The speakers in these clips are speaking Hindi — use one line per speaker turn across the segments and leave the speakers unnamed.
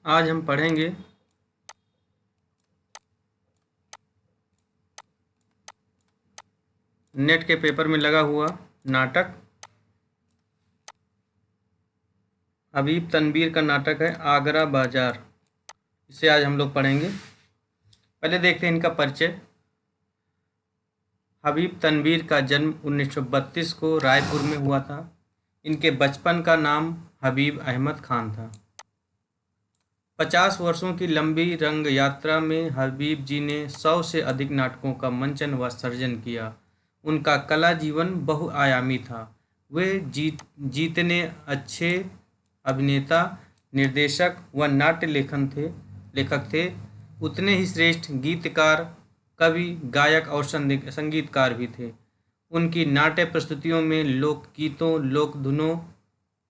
आज हम पढ़ेंगे नेट के पेपर में लगा हुआ नाटक हबीब तनवीर का नाटक है आगरा बाजार। इसे आज हम लोग पढ़ेंगे। पहले देखते हैं इनका परिचय। हबीब तनवीर का जन्म 1932 को रायपुर में हुआ था। इनके बचपन का नाम हबीब अहमद खान था। 50 वर्षों की लंबी रंग यात्रा में हबीब जी ने 100 से अधिक नाटकों का मंचन व सर्जन किया। उनका कला जीवन बहुआयामी था। वे जीतने अच्छे अभिनेता, निर्देशक व नाट्य लेखक थे। उतने ही श्रेष्ठ गीतकार, कवि, गायक और संगीतकार भी थे। उनकी नाट्य प्रस्तुतियों में लोकगीतों, लोकधुनों,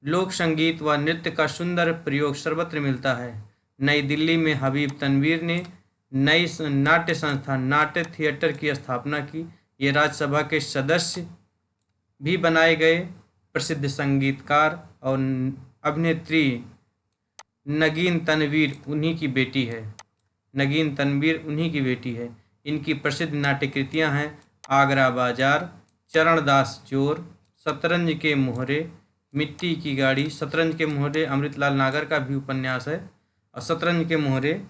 लोक संगीत व नृत्य का सुंदर प्रयोग सर्वत्र मिलता है। नई दिल्ली में हबीब तनवीर ने नई नाट्य संस्था नाट्य थिएटर की स्थापना की। ये राज्यसभा के सदस्य भी बनाए गए। प्रसिद्ध संगीतकार और अभिनेत्री नगीन तनवीर उन्हीं की बेटी है। इनकी प्रसिद्ध नाट्य कृतियाँ हैं आगरा बाजार, चरणदास चोर, शतरंज के मोहरे, मिट्टी की गाड़ी। शतरंज के मोहरे अमृतलाल नागर का भी उपन्यास है। और शतरंज के मोहरे,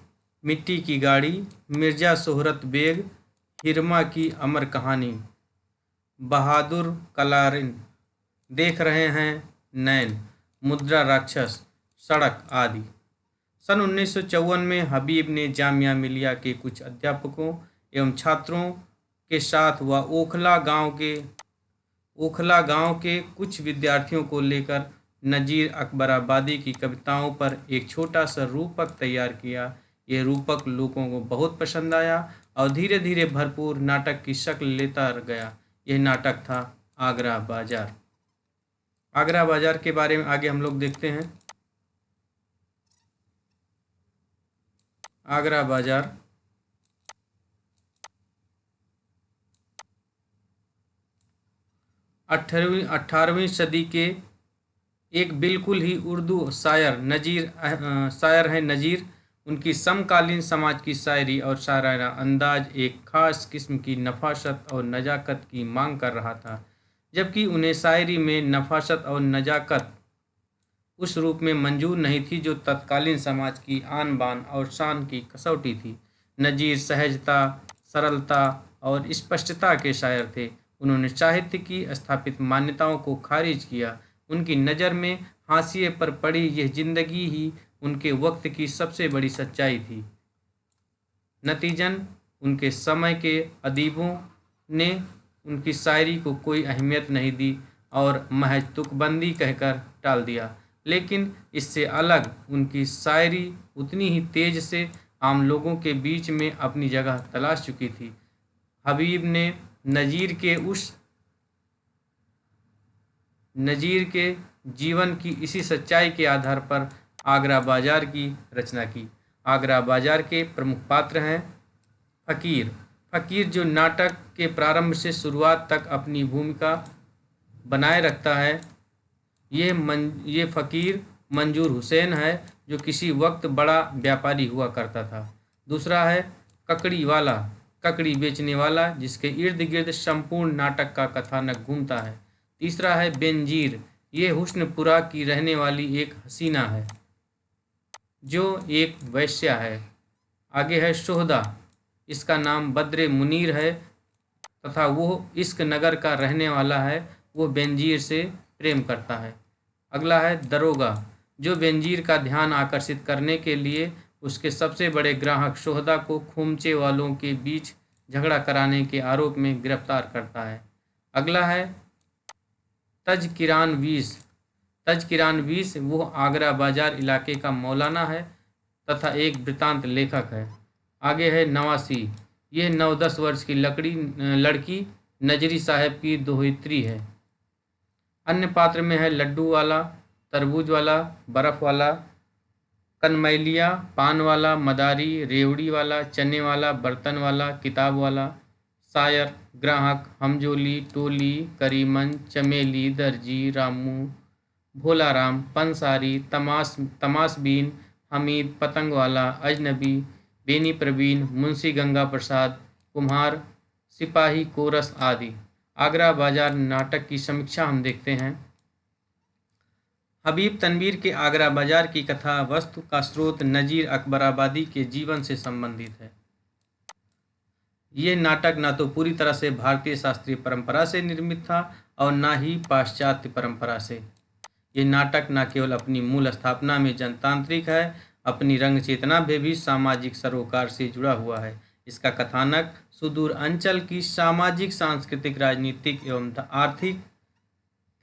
मिट्टी की गाड़ी, मिर्जा सोहरत बेग, हिरमा की अमर कहानी, बहादुर कलारिन, देख रहे हैं नैन, मुद्रा राक्षस, सड़क आदि। सन 1954 में हबीब ने जामिया मिलिया के कुछ अध्यापकों एवं छात्रों के साथ व ओखला गांव के कुछ विद्यार्थियों को लेकर नज़ीर अकबराबादी की कविताओं पर एक छोटा सा रूपक तैयार किया। यह रूपक लोगों को बहुत पसंद आया और धीरे धीरे भरपूर नाटक की शक्ल लेता गया। यह नाटक था आगरा बाजार। आगरा बाजार के बारे में आगे हम लोग देखते हैं। आगरा बाजार 18वीं सदी के एक बिल्कुल ही उर्दू शायर हैं नज़ीर। उनकी समकालीन समाज की शायरी और शायराना अंदाज एक ख़ास किस्म की नफासत और नज़ाकत की मांग कर रहा था, जबकि उन्हें शायरी में नफासत और नज़ाकत उस रूप में मंजूर नहीं थी जो तत्कालीन समाज की आन बान और शान की कसौटी थी। नज़ीर सहजता, सरलता और स्पष्टता के शायर थे। उन्होंने साहित्य की स्थापित मान्यताओं को खारिज किया। उनकी नज़र में हाशिए पर पड़ी यह जिंदगी ही उनके वक्त की सबसे बड़ी सच्चाई थी। नतीजन उनके समय के अदीबों ने उनकी शायरी को कोई अहमियत नहीं दी और महज तुकबंदी कहकर टाल दिया। लेकिन इससे अलग उनकी शायरी उतनी ही तेज से आम लोगों के बीच में अपनी जगह तलाश चुकी थी। हबीब ने नज़ीर के जीवन की इसी सच्चाई के आधार पर आगरा बाजार की रचना की। आगरा बाजार के प्रमुख पात्र हैं फ़कीर जो नाटक के प्रारंभ से शुरुआत तक अपनी भूमिका बनाए रखता है। ये फ़कीर मंजूर हुसैन है, जो किसी वक्त बड़ा व्यापारी हुआ करता था। दूसरा है ककड़ी बेचने वाला, जिसके इर्द गिर्द संपूर्ण नाटक का कथानक घूमता है। तीसरा है बेनजीर, ये हुस्नपुरा की रहने वाली एक हसीना है जो एक वैश्या है। आगे है शोहदा, इसका नाम बद्रे मुनीर है तथा वो इश्क नगर का रहने वाला है। वो बेनजीर से प्रेम करता है। अगला है दरोगा, जो बेनजीर का ध्यान आकर्षित करने के लिए उसके सबसे बड़े ग्राहक शोहदा को खूमचे वालों के बीच झगड़ा कराने के आरोप में गिरफ्तार करता है। अगला है तजकिरानवीस, वो आगरा बाजार इलाके का मौलाना है तथा एक वृत्तांत लेखक है। आगे है नवासी, यह 9-10 वर्ष की लड़की नजरी साहब की दोहित्री है। अन्य पात्र में है लड्डू वाला, तरबूज वाला, बर्फ़ वाला, कनमैलिया, पान वाला, मदारी, रेवड़ी वाला, चने वाला, बर्तन वाला, किताब वाला, शायर, ग्राहक, हमजोली, टोली, करीमन, चमेली, दर्जी, रामू, भोलाराम, पंसारी, तमाशबीन, हमीद, पतंगवाला, अजनबी, बेनी प्रवीण, मुंशी गंगा प्रसाद, कुम्हार, सिपाही, कोरस आदि। आगरा बाजार नाटक की समीक्षा हम देखते हैं। हबीब तनवीर के आगरा बाजार की कथा वस्तु का स्रोत नजीर अकबराबादी के जीवन से संबंधित है। ये नाटक न तो पूरी तरह से भारतीय शास्त्रीय परंपरा से निर्मित था और न ही पाश्चात्य परंपरा से। ये नाटक न केवल अपनी मूल स्थापना में जनतांत्रिक है, अपनी रंग चेतना में भी सामाजिक सरोकार से जुड़ा हुआ है। इसका कथानक सुदूर अंचल की सामाजिक, सांस्कृतिक, राजनीतिक एवं आर्थिक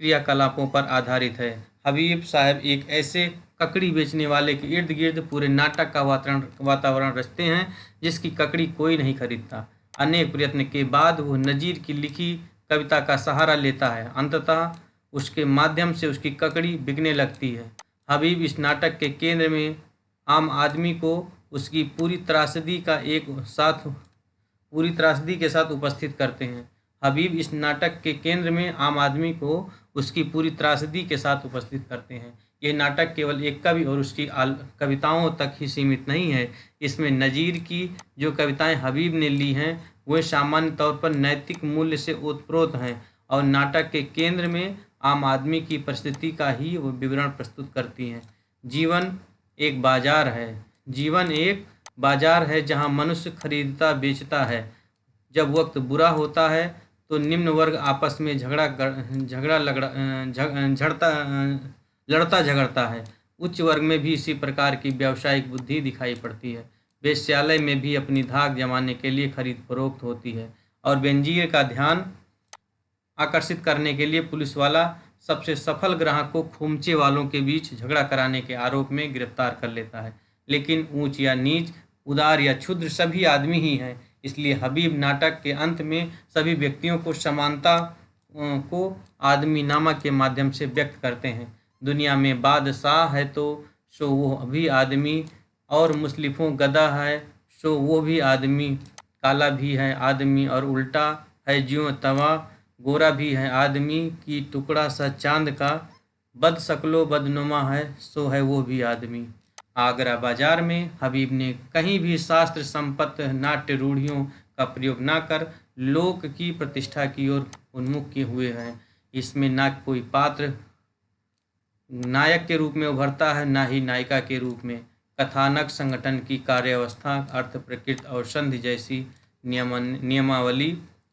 क्रियाकलापों पर आधारित है। हबीब साहब एक ऐसे ककड़ी बेचने वाले के इर्द गिर्द पूरे नाटक का वातावरण रचते हैं जिसकी ककड़ी कोई नहीं खरीदता। अनेक प्रयत्न के बाद वो नजीर की लिखी कविता का सहारा लेता है। अंततः उसके माध्यम से उसकी ककड़ी बिकने लगती है। हबीब इस नाटक के केंद्र में आम आदमी को उसकी पूरी त्रासदी के साथ उपस्थित करते हैं। हबीब इस नाटक के केंद्र में आम आदमी को उसकी पूरी त्रासदी के साथ उपस्थित करते हैं। ये नाटक केवल एक कवि और उसकी कविताओं तक ही सीमित नहीं है। इसमें नजीर की जो कविताएं हबीब ने ली हैं वे सामान्य तौर पर नैतिक मूल्य से ओतप्रोत हैं और नाटक के केंद्र में आम आदमी की परिस्थिति का ही वो विवरण प्रस्तुत करती हैं। जीवन एक बाजार है जहाँ मनुष्य खरीदता बेचता है। जब वक्त बुरा होता है तो निम्न वर्ग आपस में लड़ता झगड़ता है। उच्च वर्ग में भी इसी प्रकार की व्यावसायिक बुद्धि दिखाई पड़ती है। वेश्यालय में भी अपनी धाक जमाने के लिए खरीद फरोख्त होती है और बेनजीर का ध्यान आकर्षित करने के लिए पुलिस वाला सबसे सफल ग्राहक को खूमचे वालों के बीच झगड़ा कराने के आरोप में गिरफ्तार कर लेता है। लेकिन ऊंच या नीच, उदार या क्षुद्र सभी आदमी ही हैं। इसलिए हबीब नाटक के अंत में सभी व्यक्तियों को समानता को आदमी नामा के माध्यम से व्यक्त करते हैं। दुनिया में बादशाह है तो सो वो भी आदमी, और मुसलिफों गदा है सो वो भी आदमी, काला भी है आदमी और उल्टा है ज्यों तवा, गोरा भी है आदमी की टुकड़ा सा चांद का, बद शक्लो बदनुमा है सो है वो भी आदमी। आगरा बाजार में हबीब ने कहीं भी शास्त्र संपत्त नाट्य रूढ़ियों का प्रयोग न कर लोक की प्रतिष्ठा की ओर उन्मुख किए हुए हैं। इसमें न कोई पात्र नायक के रूप में उभरता है, न ही नायिका के रूप में। कथानक, संगठन की कार्यावस्था, अर्थ प्रकृति और संधि जैसी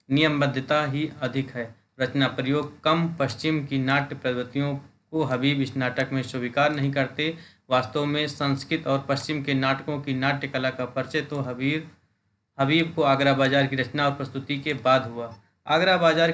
नियमबद्धता ही अधिक है। रचना प्रयोग कम। पश्चिम की नाट्य प्रवृत्तियों को हबीब इस नाटक में स्वीकार नहीं करते। वास्तव में संस्कृत और पश्चिम के नाटकों की नाट्य कला का परिचय तो हबीब को आगरा बाजार की रचना और प्रस्तुति के बाद हुआ। आगरा बाजार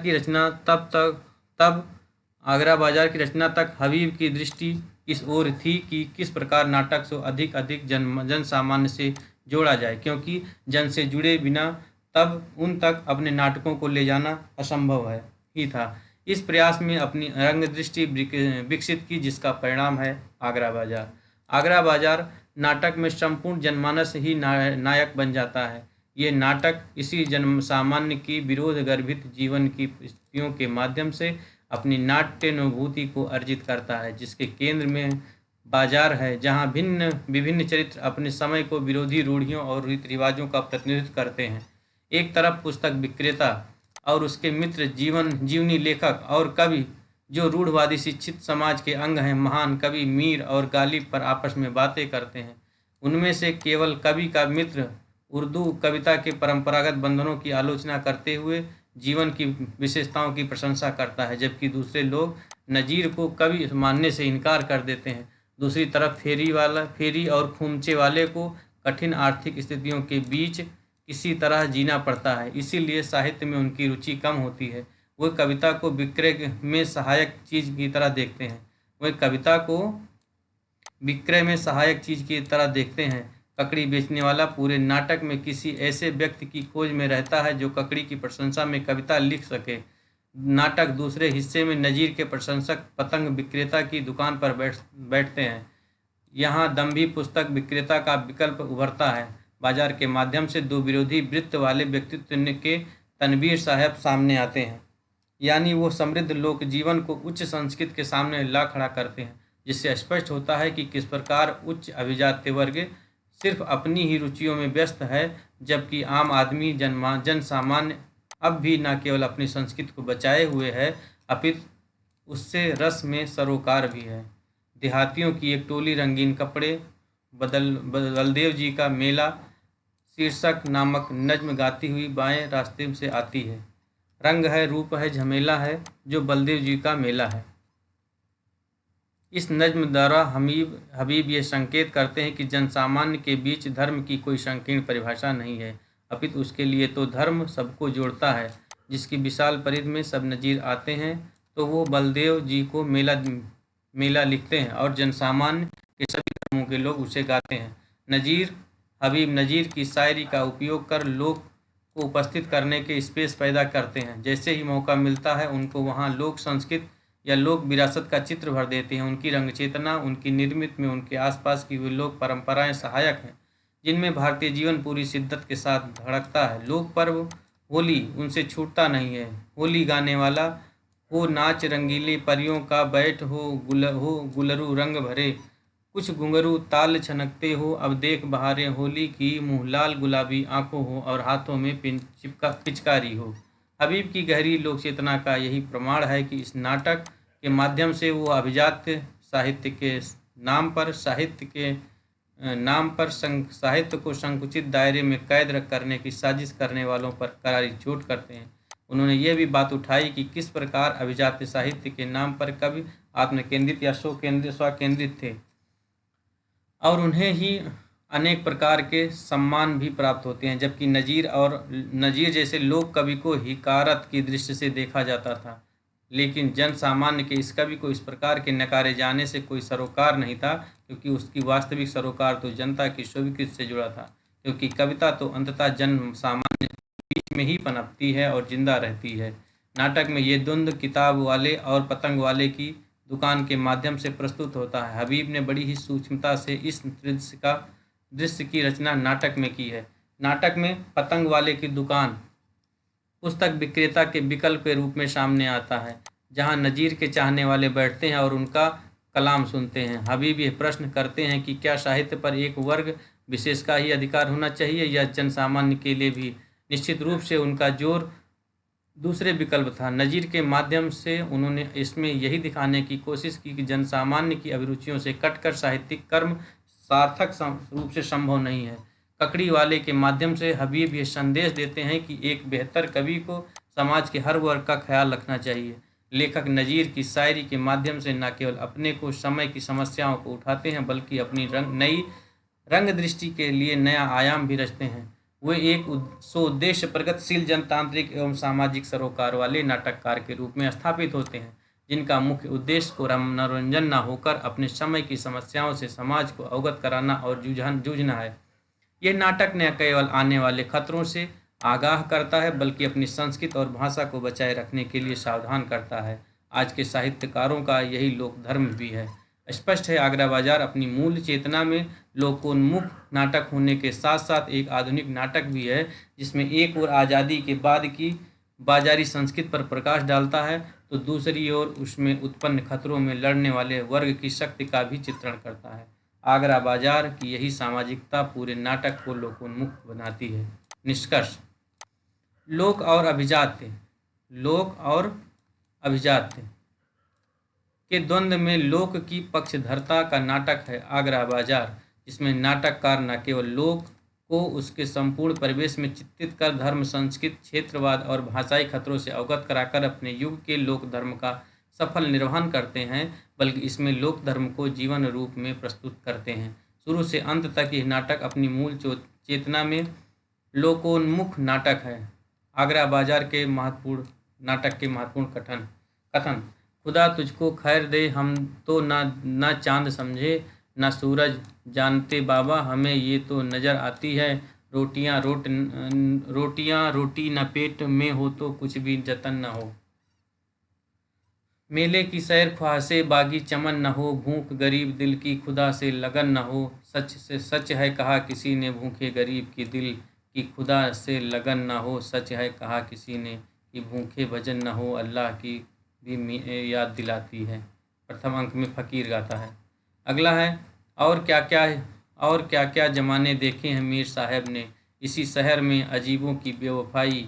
की रचना तक हबीब की दृष्टि इस ओर थी कि किस प्रकार नाटक को अधिक जन सामान्य से जोड़ा जाए, क्योंकि जन से जुड़े बिना तब उन तक अपने नाटकों को ले जाना असंभव ही था। इस प्रयास में अपनी रंग दृष्टि विकसित की, जिसका परिणाम है आगरा बाजार। आगरा बाजार नाटक में संपूर्ण जनमानस ही नायक बन जाता है। ये नाटक इसी जन सामान्य की विरोध गर्भित जीवन की स्थितियों के माध्यम से अपनी नाट्यानुभूति को अर्जित करता है, जिसके केंद्र में बाजार है, जहाँ विभिन्न चरित्र अपने समय को विरोधी रूढ़ियों और रीति रिवाजों का प्रतिनिधित्व करते हैं। एक तरफ पुस्तक विक्रेता और उसके मित्र, जीवनी लेखक और कवि जो रूढ़वादी शिक्षित समाज के अंग हैं, महान कवि मीर और गालिब पर आपस में बातें करते हैं। उनमें से केवल कवि का मित्र उर्दू कविता के परंपरागत बंधनों की आलोचना करते हुए जीवन की विशेषताओं की प्रशंसा करता है, जबकि दूसरे लोग नजीर को कवि मानने से इनकार कर देते हैं। दूसरी तरफ फेरी और खूमचे वाले को कठिन आर्थिक स्थितियों के बीच किसी तरह जीना पड़ता है, इसीलिए साहित्य में उनकी रुचि कम होती है। वे कविता को विक्रय में सहायक चीज़ की तरह देखते हैं। ककड़ी बेचने वाला पूरे नाटक में किसी ऐसे व्यक्ति की खोज में रहता है जो ककड़ी की प्रशंसा में कविता लिख सके। नाटक दूसरे हिस्से में नजीर के प्रशंसक पतंग विक्रेता की दुकान पर बैठते हैं। यहाँ दम्भी पुस्तक विक्रेता का विकल्प उभरता है। बाजार के माध्यम से दो विरोधी वृत्त वाले व्यक्तित्व के तनवीर साहब सामने आते हैं, यानी वो समृद्ध लोक जीवन को उच्च संस्कृति के सामने ला खड़ा करते हैं। जिससे स्पष्ट होता है कि किस प्रकार उच्च अभिजात्य वर्ग सिर्फ अपनी ही रुचियों में व्यस्त है, जबकि आम आदमी जन सामान्य अब भी न केवल अपनी संस्कृति को बचाए हुए है, अपितु उससे रस में सरोकार भी है। देहातियों की एक टोली रंगीन कपड़े, बलदेव जी का मेला शीर्षक नामक नज्म गाती हुई बाएं रास्ते से आती है। रंग है, रूप है, झमेला है, जो बलदेव जी का मेला है। इस नज्म द्वारा हबीब ये संकेत करते हैं कि जनसामान्य के बीच धर्म की कोई संकीर्ण परिभाषा नहीं है, अपितु उसके लिए तो धर्म सबको जोड़ता है। जिसकी विशाल परिधि में सब नज़ीर आते हैं, तो वो बलदेव जी को मेला लिखते हैं और जनसामान्य के सभी धर्मों के लोग उसे गाते हैं। हबीब नज़ीर की शायरी का उपयोग कर लोक को उपस्थित करने के स्पेस पैदा करते हैं। जैसे ही मौका मिलता है, उनको वहाँ लोक संस्कृति या लोक विरासत का चित्र भर देते हैं। उनकी रंग चेतना, उनकी निर्मित में उनके आसपास की हुई लोक परंपराएं सहायक हैं, जिनमें भारतीय जीवन पूरी शिद्दत के साथ धड़कता है। लोक पर्व होली उनसे छूटता नहीं है। होली गाने वाला हो नाच रंगीली परियों का, बैठ हो गुलरू रंग भरे, कुछ घुंघरू ताल छनकते हो, अब देख बहारें होली की, मुँह लाल गुलाबी आंखों हो और हाथों में पिचकारी हो। हबीब की गहरी लोक चेतना का यही प्रमाण है कि इस नाटक के माध्यम से वो अभिजात्य साहित्य के नाम पर साहित्य को संकुचित दायरे में कैद करने की साजिश करने वालों पर करारी चोट करते हैं। उन्होंने यह भी बात उठाई कि किस प्रकार अभिजात्य साहित्य के नाम पर कवि आत्मकेंद्रित या स्वकेंद्रित थे और उन्हें ही अनेक प्रकार के सम्मान भी प्राप्त होते हैं, जबकि नज़ीर जैसे लोक कवि को हिकारत की दृष्टि से देखा जाता था। लेकिन जन सामान्य के इस कवि को इस प्रकार के नकारे जाने से कोई सरोकार नहीं था, क्योंकि उसकी वास्तविक सरोकार तो जनता की स्वीकृति से जुड़ा था। क्योंकि कविता तो अंततः जन सामान्य बीच में ही पनपती है और जिंदा रहती है। नाटक में ये द्वंद्व किताब वाले और पतंग वाले की दुकान के माध्यम से प्रस्तुत होता है। हबीब ने बड़ी ही सूक्ष्मता से इस दृश्य की रचना नाटक में की है। नाटक में पतंग वाले की दुकान पुस्तक विक्रेता के विकल्प के रूप में सामने आता है, जहां नज़ीर के चाहने वाले बैठते हैं और उनका कलाम सुनते हैं। हबीब ये प्रश्न करते हैं कि क्या साहित्य पर एक वर्ग विशेष का ही अधिकार होना चाहिए या जन सामान्य के लिए भी। निश्चित रूप से उनका जोर दूसरे विकल्प था। नज़ीर के माध्यम से उन्होंने इसमें यही दिखाने की कोशिश की कि जनसामान्य की अभिरुचियों से कटकर साहित्यिक कर्म सार्थक रूप से संभव नहीं है। ककड़ी वाले के माध्यम से हबीब ये संदेश देते हैं कि एक बेहतर कवि को समाज के हर वर्ग का ख्याल रखना चाहिए। लेखक नज़ीर की शायरी के माध्यम से न केवल अपने को समय की समस्याओं को उठाते हैं, बल्कि अपनी नई रंग दृष्टि के लिए नया आयाम भी रचते हैं। वे एक उद्देश्य प्रगतिशील जनतांत्रिक एवं सामाजिक सरोकार वाले नाटककार के रूप में स्थापित होते हैं, जिनका मुख्य उद्देश्य को मनोरंजन न होकर अपने समय की समस्याओं से समाज को अवगत कराना और जूझना है। यह नाटक न केवल आने वाले खतरों से आगाह करता है, बल्कि अपनी संस्कृति और भाषा को बचाए रखने के लिए सावधान करता है। आज के साहित्यकारों का यही लोक धर्म भी है। स्पष्ट है, आगरा बाजार अपनी मूल चेतना में लोकोन्मुख नाटक होने के साथ साथ एक आधुनिक नाटक भी है, जिसमें एक ओर आज़ादी के बाद की बाजारी संस्कृति पर प्रकाश डालता है, तो दूसरी ओर उसमें उत्पन्न खतरों में लड़ने वाले वर्ग की शक्ति का भी चित्रण करता है। आगरा बाजार की यही सामाजिकता पूरे नाटक को लोकोन्मुख बनाती है। निष्कर्ष: लोक और अभिजात्य के द्वंद्व में लोक की पक्षधरता का नाटक है आगरा बाजार, जिसमें नाटककार न केवल लोक को उसके संपूर्ण परिवेश में चित्रित कर धर्म, संस्कृति, क्षेत्रवाद और भाषाई खतरों से अवगत कराकर अपने युग के लोक धर्म का सफल निर्वहन करते हैं, बल्कि इसमें लोक धर्म को जीवन रूप में प्रस्तुत करते हैं। शुरू से अंत तक यह नाटक अपनी मूल चेतना में लोकोन्मुख नाटक है। आगरा बाजार के महत्वपूर्ण कथन: खुदा तुझको खैर दे, हम तो ना चांद समझे ना सूरज जानते बाबा, हमें ये तो नज़र आती है रोटियां रोटी न पेट में हो तो कुछ भी जतन न हो। मेले की सैर ख्वाहिशे बागी चमन न हो, भूख गरीब दिल की खुदा से लगन न हो। सच है कहा किसी ने भूखे गरीब की दिल की खुदा से लगन न हो। सच है कहा किसी ने कि भूखे भजन न हो, अल्लाह की भी याद दिलाती है। प्रथम अंक में फ़कीर गाता है। अगला है, और क्या क्या ज़माने देखे हैं मीर साहब ने, इसी शहर में अजीबों की बेवफाई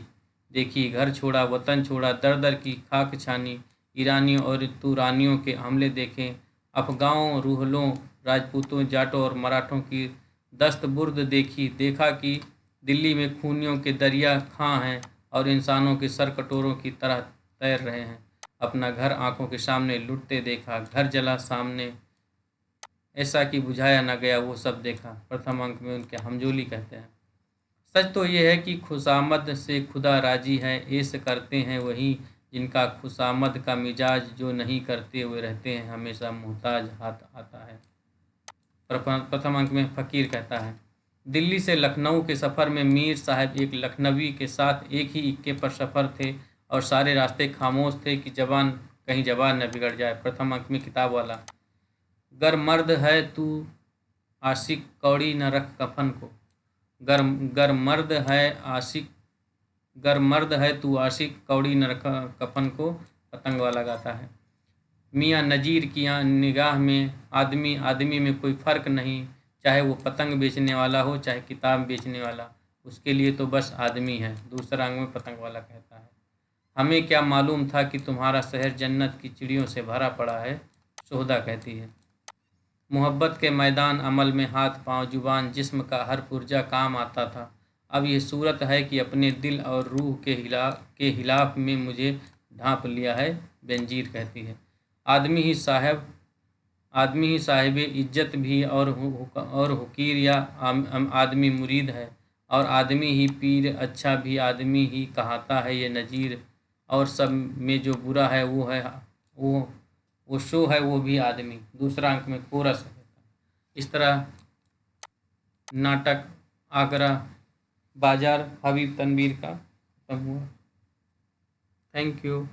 देखी। घर छोड़ा वतन छोड़ा, दर दर की खाक छानी, ईरानियों और तुरानियों के हमले देखे। अफगाओं, रूहलों, राजपूतों, जाटों और मराठों की दस्तबुर्द देखी। देखा कि दिल्ली में खूनियों के दरिया खां हैं और इंसानों के सर कटोरों की तरह तैर रहे हैं। अपना घर आंखों के सामने लुटते देखा, घर जला सामने, ऐसा कि बुझाया न गया वो सब देखा। प्रथम अंक में उनके हमजोली कहते हैं। सच तो ये है कि खुशामद से खुदा राजी है, ऐस करते हैं वही जिनका खुशामद का मिजाज, जो नहीं करते हुए रहते हैं हमेशा मुहताज हाथ आता है। प्रथम अंक में फ़कीर कहता है, दिल्ली से लखनऊ के सफ़र में मीर साहब एक लखनवी के साथ एक ही इक्के पर सफ़र थे और सारे रास्ते खामोश थे कि कहीं जबान न बिगड़ जाए। प्रथम अंक में किताब वाला, गर मर्द है तू आशिक कौड़ी न रख कफन को, गर गर मर्द है आशिक गर मर्द है तू आशिक कौड़ी न रख कफन को, पतंग वाला गाता है। मियाँ नज़ीर की निगाह में आदमी आदमी में कोई फ़र्क नहीं, चाहे वो पतंग बेचने वाला हो चाहे किताब बेचने वाला, उसके लिए तो बस आदमी है। दूसरा अंग में पतंग वाला कहता है, हमें क्या मालूम था कि तुम्हारा शहर जन्नत की चिड़ियों से भरा पड़ा है, सोहदा कहती है। मोहब्बत के मैदान अमल में हाथ पांव जुबान जिस्म का हर पुर्जा काम आता था। अब ये सूरत है कि अपने दिल और रूह के हिलाफ में मुझे ढांप लिया है, बेनजीर कहती है। आदमी ही साहब आदमी ही साहिब इज्जत भी और हुकीर या आदमी मुरीद है, और आदमी ही पीर अच्छा भी आदमी ही कहाता है ये नज़ीर, और सब में जो बुरा है वो वो शो है वो भी आदमी। दूसरा अंक में कोरस है। इस तरह नाटक आगरा बाजार हबीब तनवीर का खत्म हुआ। Thank you.